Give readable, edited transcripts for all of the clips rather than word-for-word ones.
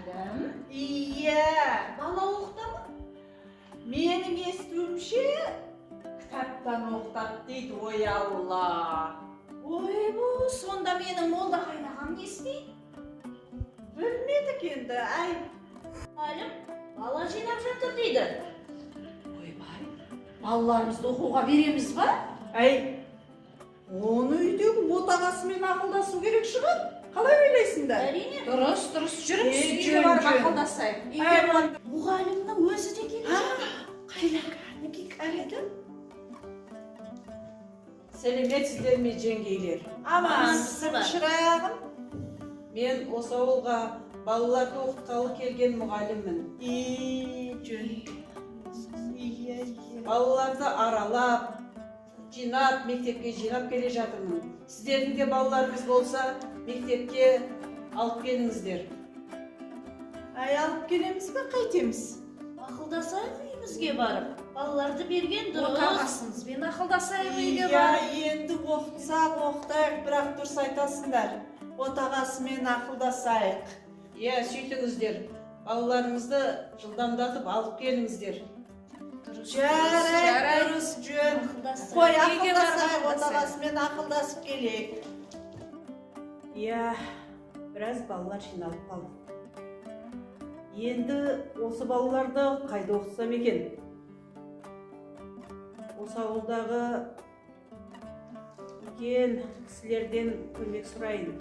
Мәлім? Iya. Бала оқытамы? Менің естуімше кітаптан оқытады дейді, ой Алла. Ой, бұл, сонда менің молда қайнағам не істейді? Білмедік енді, ай. Мәлім, бала жинап жатыр дейді. Ойбай. Балаларымызды оқуға береміз ба? Ай, оны үйдегі отағасымен ақылдасу керек шығар. Қалай ойлайсыңдар? Әрине. Дұрыс, жүріңіз. Үйге жөн, барып жөн. ақылдасайық. Мұғалімнің өзі де келе жатыр. Қайда кәдімгі кәреді? Сәлеметсіздер ме жеңгейлер? Амансыздар. Шырағым. Мен осы ауылға балаларды оқытқалы келген мұғаліммін. Жөн. Балаларды аралап, жинап, мектепке жинап келе жатырмын. Сіздердің де балаларыңыз болса, мектепке алып келіңіздер. Ай, алып келеміз бе, қайтеміз? Ақылдасайық үйімізге барып. Балаларды берген дұрыс. Отағасыңызбен ақылдасайық үйге барып. Енді оқытсақ оқытайық, бірақ дұрыс айтасыңдар. Отағасымен ақылдасайық. Сөйтіңіздер. Балаларыңызды жылдамдатып алып келіңіздер. Жарайды, дұрыс, жөн. Қой, ақылдасайық, отағасымен ақылдасып келейік. Біраз балалар жиналып қалды. Енді осы балаларды қайда оқытсам екен? Осы ауылдағы үлкен кісілерден көмек сұрайын.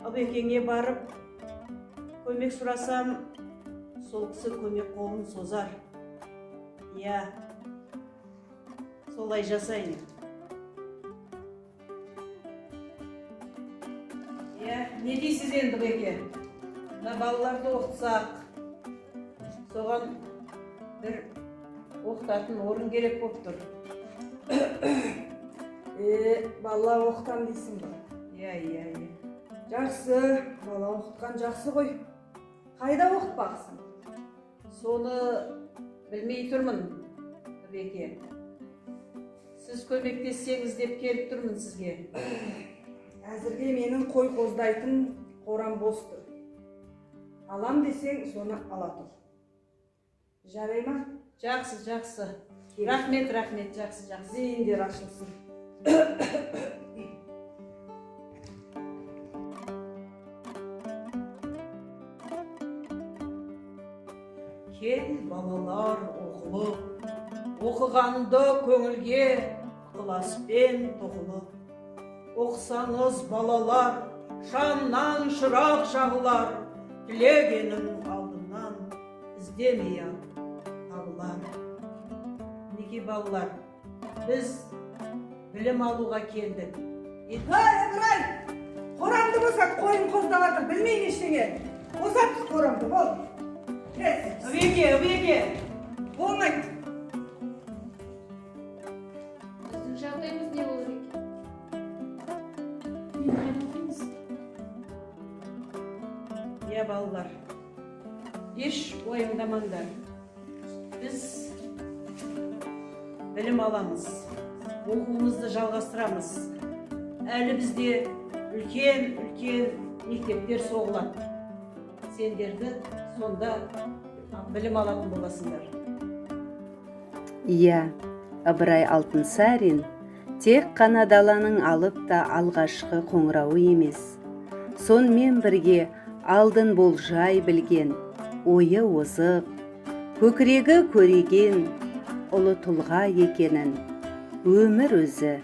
Абекеңе барып көмек сұрасам, сол кісі көмек қолын созар. Солай жасайын. Не дейсіз енді Беке? Балаларды оқытсақ, соған бір оқытатын орын керек болып тұр. Бала оқытам дейсің ба? Жақсы, бала оқытқан жақсы ғой. Қайда оқытпақсың? Соны білмей тұрмын, Беке. Сіз көмектессеңіз деп келіп тұрмын сізге. Әзірге менің қой қоздайтын қорам бос тұр. Алам десең, соны ала тұр. Жарай ма? Жақсы. Рахмет, жақсы. Зейіндер ашылсын. Кел, балалар, оқылып, оқығанды көңілге ықыласпен тоғылып. Оқысаңыз, балалар, шамнан шырақ жағылар, тілегенің алдынан іздемей-ақ табылар. Мінекей балалар, біз білім алуға келдік. Ыбырай! Қорамды босат, қойын қоздап жатыр, білмейін ештеңе. Босат қорамды, бол. Өбеке! Болмайды. Біздің жағдайымыз не olur екен? Балалар, еш ойыңдамаңдар. Біз білім аламыз, оқуымызды жалғастырамыз. Әлі бізде үлкен мектептер соғылады. Сендерді сонда білім алатын боласыңдар. Ыбырай Алтынсарин тек қана даланың алып та алғашқы қоңырауы емес. Сонымен бірге алдын болжай білген, ойы озық, көкірегі көреген ұлы тұлға екенін өмір өзі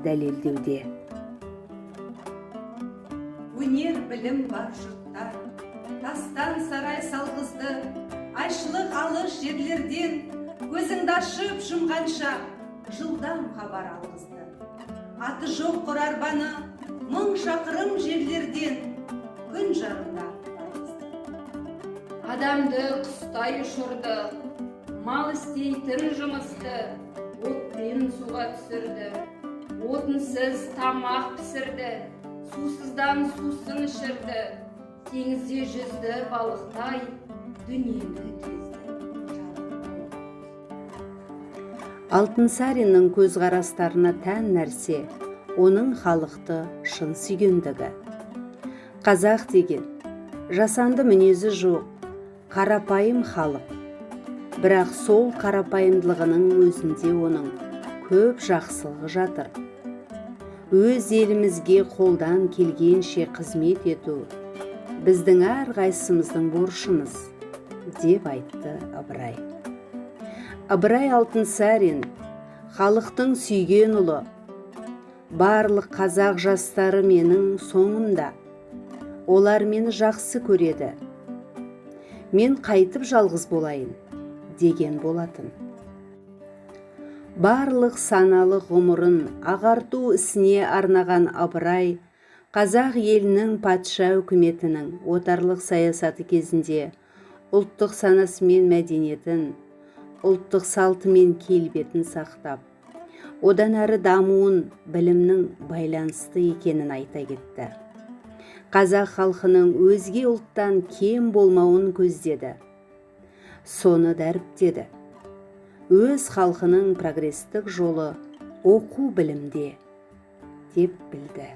дәлелдеуде. Өнер білім бар жұртта, тастан сарай салғызды, айшылық алыс жерлерден көзіңді ашып жұмғанша жылдам хабар алғызды. Аты жоқ қорарбаны мың шақырым жерлерден күн жарымда барғызды. Адамды құстай ұшырды, мал істейтін жұмысты отпен суға түсірді. Отынсыз тамақ пісірді, сусыздан сусын ішірді. Теңізде жүзді балықтай дүниені кезді. Алтынсариннің көзқарастарына тән нәрсе оның халықты шын сүйгендігі. Қазақ деген жасанды мінезі жоқ, қарапайым халық. Бірақ сол қарапайымдылығының өзінде оның көп жақсылығы жатыр. Өз елімізге қолдан келгенше қызмет ету біздің әрқайсымыздың борышымыз, деп айтты Ыбырай. Ыбырай Алтынсарин халықтың сүйген ұлы. Барлық қазақ жастары менің соңымда. Олар мені жақсы көреді. Мен қайтып жалғыз болайын, деген болатын. Барлық саналы ғұмырын ағарту ісіне арнаған Ыбырай қазақ елінің патша үкіметінің отарлық саясаты кезінде ұлттық санасы мен мәдениетін, ұлттық салты мен келбетін сақтап, одан әрі дамуын білімнің байланысты екенін айта кетті. Қазақ халқының өзге ұлттан кем болмауын көздеді. Соны дәріптеді. Өз халқының прогрестік жолы оқу білімде, деп білді.